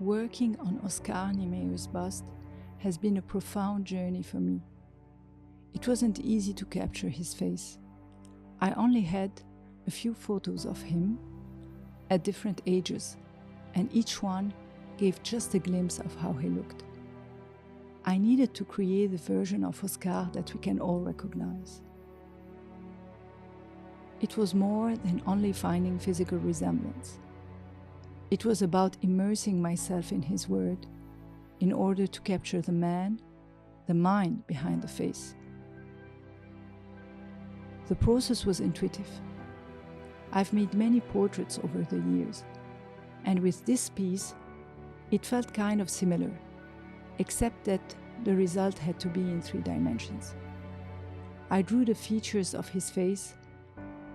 Working on Oscar Niemeyer's bust has been a profound journey for me. It wasn't easy to capture his face. I only had a few photos of him at different ages, and each one gave just a glimpse of how he looked. I needed to create the version of Oscar that we can all recognize. It was more than only finding physical resemblance. It was about immersing myself in his word in order to capture the man, the mind behind the face. The process was intuitive. I've made many portraits over the years, and with this piece, it felt kind of similar, except that the result had to be in 3 dimensions. I drew the features of his face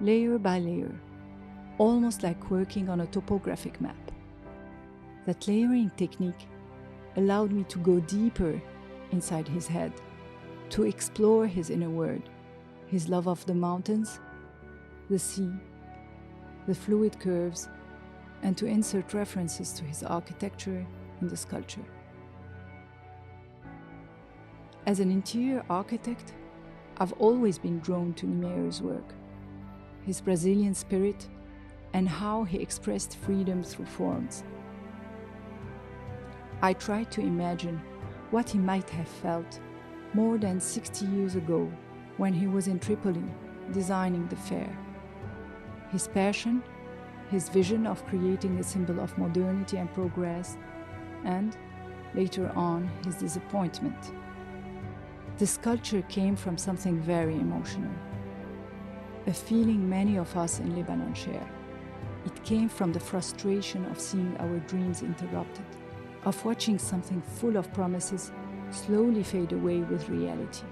layer by layer, almost like working on a topographic map. That layering technique allowed me to go deeper inside his head, to explore his inner world, his love of the mountains, the sea, the fluid curves, and to insert references to his architecture in the sculpture. As an interior architect, I've always been drawn to Niemeyer's work, his Brazilian spirit, and how he expressed freedom through forms. I tried to imagine what he might have felt more than 60 years ago when he was in Tripoli designing the fair. His passion, his vision of creating a symbol of modernity and progress, and, later on, his disappointment. The sculpture came from something very emotional, a feeling many of us in Lebanon share. It came from the frustration of seeing our dreams interrupted, of watching something full of promises slowly fade away with reality.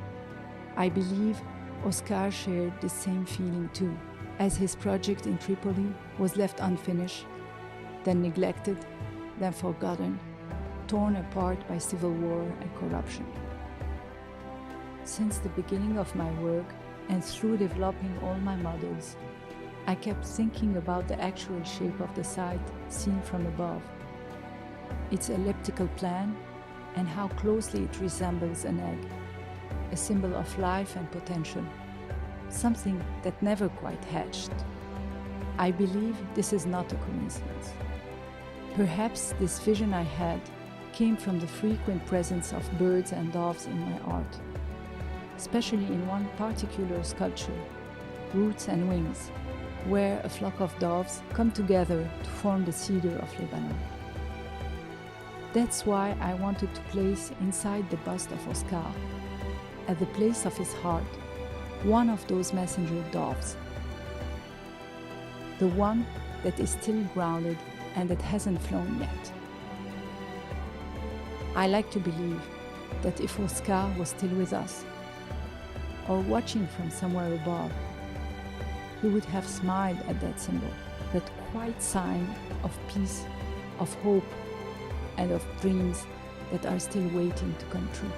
I believe Oscar shared the same feeling too, as his project in Tripoli was left unfinished, then neglected, then forgotten, torn apart by civil war and corruption. Since the beginning of my work and through developing all my models, I kept thinking about the actual shape of the site seen from above, its elliptical plan, and how closely it resembles an egg, a symbol of life and potential, something that never quite hatched. I believe this is not a coincidence. Perhaps this vision I had came from the frequent presence of birds and doves in my art, especially in one particular sculpture, Roots and Wings, where a flock of doves come together to form the cedar of Lebanon. That's why I wanted to place inside the bust of Oscar, at the place of his heart, one of those messenger doves, the one that is still grounded and that hasn't flown yet. I like to believe that if Oscar was still with us, or watching from somewhere above, he would have smiled at that symbol, that quiet sign of peace, of hope, and of dreams that are still waiting to come true.